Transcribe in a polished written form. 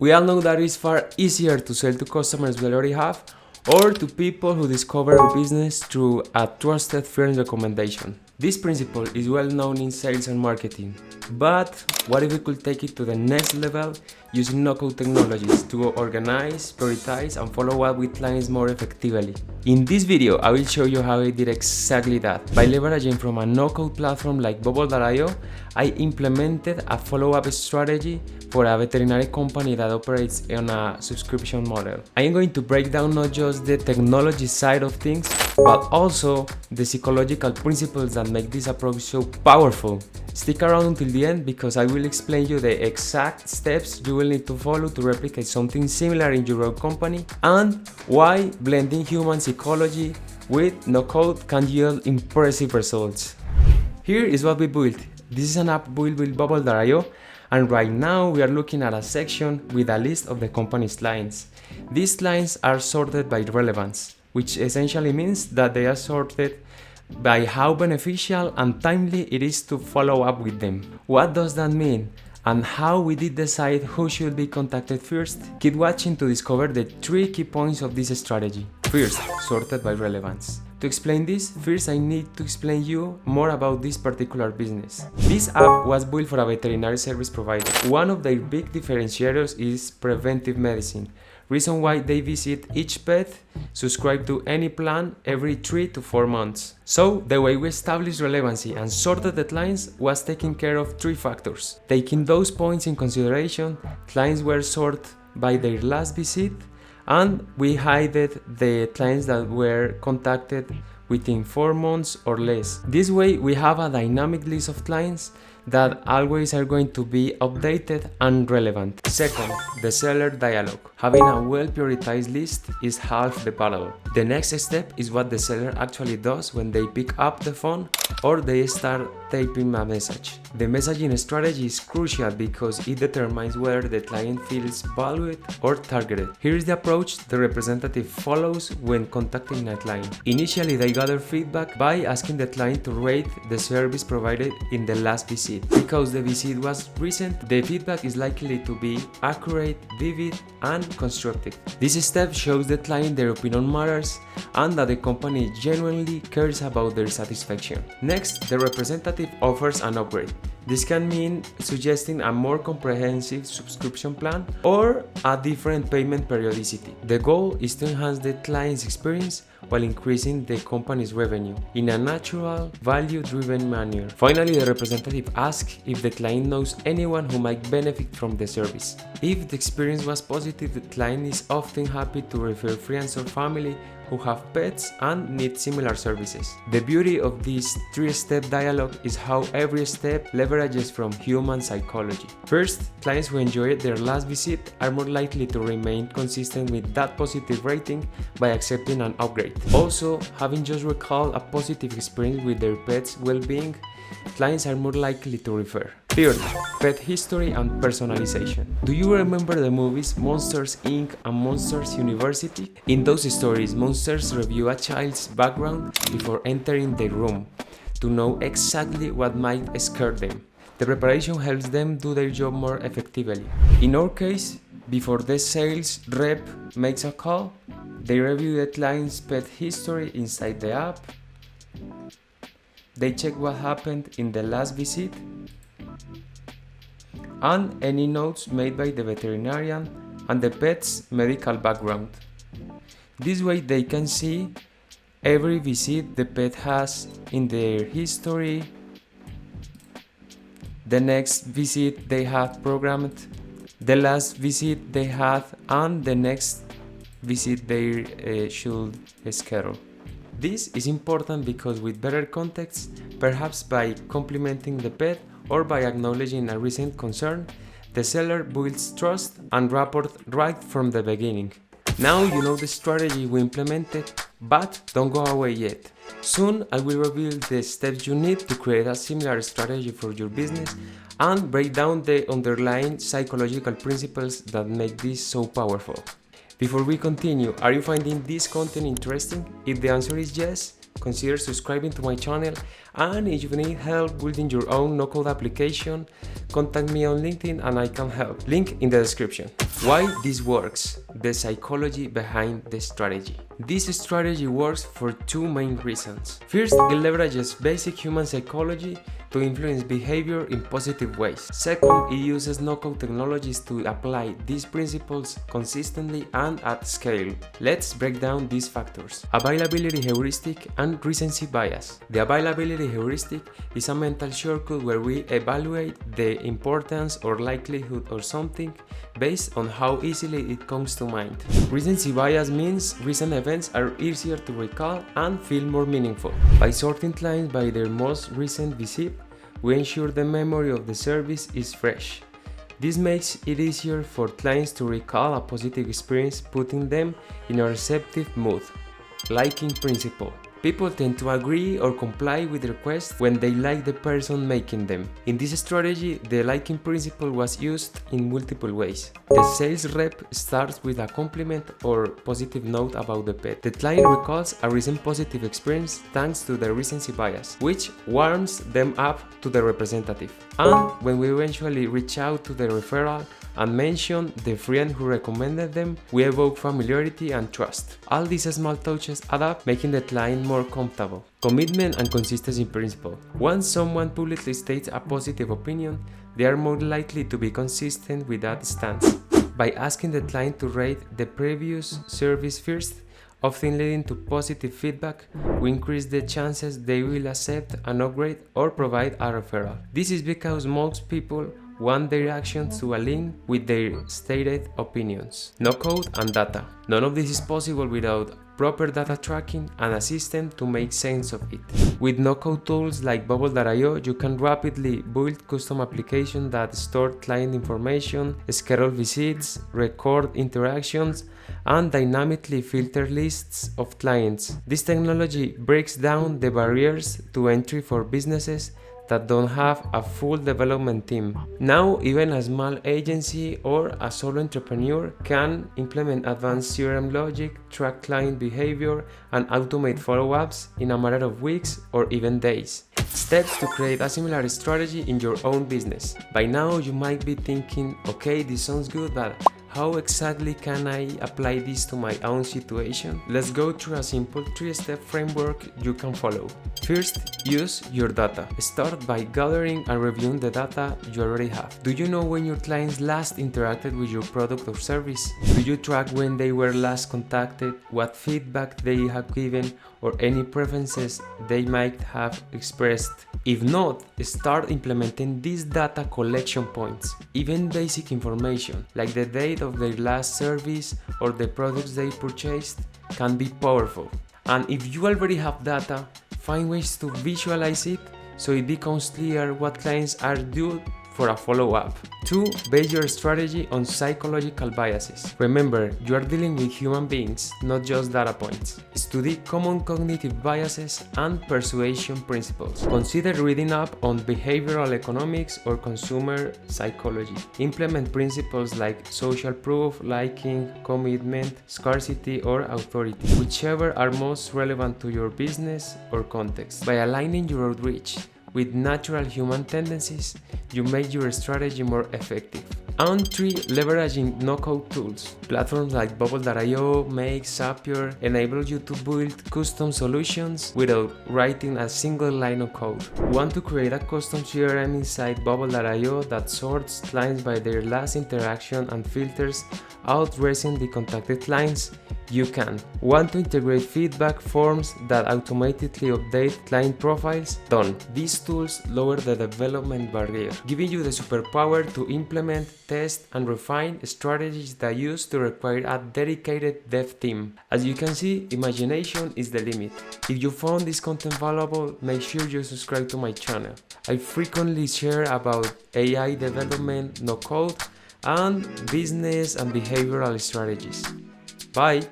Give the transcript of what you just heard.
We all know that it's far easier to sell to customers we already have or to people who discover a business through a trusted friend's recommendation. This principle is well known in sales and marketing, but what if we could take it to the next level using no-code technologies to organize, prioritize, and follow up with clients more effectively? In this video, I will show you how I did exactly that. By leveraging from a no-code platform like Bubble.io, I implemented a follow-up strategy for a veterinary company that operates on a subscription model. I am going to break down not just the technology side of things, but also the psychological principles that make this approach so powerful. Stick around until the end because I will explain you the exact steps you will need to follow to replicate something similar in your own company and why blending human psychology with no code can yield impressive results. Here is what we built. This is an app built with Bubble.io, and right now we are looking at a section with a list of the company's lines. These lines are sorted by relevance, which essentially means that they are sorted by how beneficial and timely it is to follow up with them. What does that mean? And how we did decide who should be contacted first? Keep watching to discover the 3 key points of this strategy. First, sorted by relevance. To explain this, first I need to explain you more about this particular business. This app was built for a veterinary service provider. One of their big differentiators is preventive medicine. Reason why they visit each pet, subscribe to any plan every 3 to 4 months. So the way we established relevancy and sorted the clients was taking care of 3 factors. Taking those points in consideration, clients were sorted by their last visit, and we hided the clients that were contacted within 4 months or less. This way we have a dynamic list of clients that always are going to be updated and relevant. Second, the seller dialogue. Having a well-prioritized list is half the battle. The next step is what the seller actually does when they pick up the phone or they start typing a message. The messaging strategy is crucial because it determines whether the client feels valued or targeted. Here is the approach the representative follows when contacting a client. Initially, they gather feedback by asking the client to rate the service provided in the last visit. Because the visit was recent, the feedback is likely to be accurate, vivid, and constructive. This step shows the client their opinion matters and that the company genuinely cares about their satisfaction. Next, the representative offers an upgrade. This can mean suggesting a more comprehensive subscription plan or a different payment periodicity. The goal is to enhance the client's experience while increasing the company's revenue in a natural, value-driven manner. Finally, the representative asks if the client knows anyone who might benefit from the service. If the experience was positive, the client is often happy to refer friends or family who have pets and need similar services. The beauty of this 3-step dialogue is how every step leverages from human psychology. First, clients who enjoyed their last visit are more likely to remain consistent with that positive rating by accepting an upgrade. Also, having just recalled a positive experience with their pet's well-being, clients are more likely to refer. Third, pet history and personalization. Do you remember the movies Monsters Inc. and Monsters University? In those stories, monsters review a child's background before entering the room to know exactly what might scare them. The preparation helps them do their job more effectively. In our case, before the sales rep makes a call, they review the client's pet history inside the app. They check what happened in the last visit and any notes made by the veterinarian and the pet's medical background. This way they can see every visit the pet has in their history, the next visit they have programmed, the last visit they had, and the next visit they should schedule. This is important because with better context, perhaps by complimenting the pet or by acknowledging a recent concern, the seller builds trust and rapport right from the beginning. Now you know the strategy we implemented, but don't go away yet. Soon I will reveal the steps you need to create a similar strategy for your business and break down the underlying psychological principles that make this so powerful. Before we continue, are you finding this content interesting? If the answer is yes, consider subscribing to my channel, and if you need help building your own no-code application, contact me on LinkedIn and I can help. Link in the description. Why this works? The psychology behind the strategy. This strategy works for two main reasons. First, it leverages basic human psychology to influence behavior in positive ways. Second, it uses no-code technologies to apply these principles consistently and at scale. Let's break down these factors. Availability heuristic and recency bias. The availability heuristic is a mental shortcut where we evaluate the importance or likelihood of something based on how easily it comes to mind. Recency bias means recent events are easier to recall and feel more meaningful. By sorting clients by their most recent visit, we ensure the memory of the service is fresh. This makes it easier for clients to recall a positive experience, putting them in a receptive mood. Liking principle. People tend to agree or comply with requests when they like the person making them. In this strategy, the liking principle was used in multiple ways. The sales rep starts with a compliment or positive note about the pet. The client recalls a recent positive experience thanks to the recency bias, which warms them up to the representative. And when we eventually reach out to the referral and mention the friend who recommended them, we evoke familiarity and trust. All these small touches add up, making the client more comfortable. Commitment and consistency principle. Once someone publicly states a positive opinion, they are more likely to be consistent with that stance. By asking the client to rate the previous service first, often leading to positive feedback, we increase the chances they will accept an upgrade or provide a referral. This is because most people want their actions to align with their stated opinions. No code and data. None of this is possible without proper data tracking and a system to make sense of it. With no-code tools like bubble.io, you can rapidly build custom applications that store client information, schedule visits, record interactions, and dynamically filter lists of clients. This technology breaks down the barriers to entry for businesses that don't have a full development team. Now, even a small agency or a solo entrepreneur can implement advanced CRM logic, track client behavior, and automate follow-ups in a matter of weeks or even days. Steps to create a similar strategy in your own business. By now, you might be thinking, okay, this sounds good, but how exactly can I apply this to my own situation? Let's go through a simple 3-step framework you can follow. First, use your data. Start by gathering and reviewing the data you already have. Do you know when your clients last interacted with your product or service? Do you track when they were last contacted, what feedback they have given, or any preferences they might have expressed? If not, start implementing these data collection points. Even basic information, like the date of their last service or the products they purchased, can be powerful. And if you already have data, find ways to visualize it so it becomes clear what clients are due for a follow-up. 2. Base your strategy on psychological biases. Remember, you are dealing with human beings, not just data points. Study common cognitive biases and persuasion principles. Consider reading up on behavioral economics or consumer psychology. Implement principles like social proof, liking, commitment, scarcity, or authority, whichever are most relevant to your business or context. By aligning your outreach with natural human tendencies, you make your strategy more effective. And 3. Leveraging no-code tools. Platforms like bubble.io, Make, Zapier enable you to build custom solutions without writing a single line of code. Want to create a custom CRM inside bubble.io that sorts clients by their last interaction and filters out recently contacted clients? You can. Want to integrate feedback forms that automatically update client profiles? Done. These tools lower the development barrier, giving you the superpower to implement, test, and refine strategies that used to require a dedicated dev team. As you can see, imagination is the limit. If you found this content valuable, make sure you subscribe to my channel. I frequently share about AI development, no code, and business and behavioral strategies. Bye!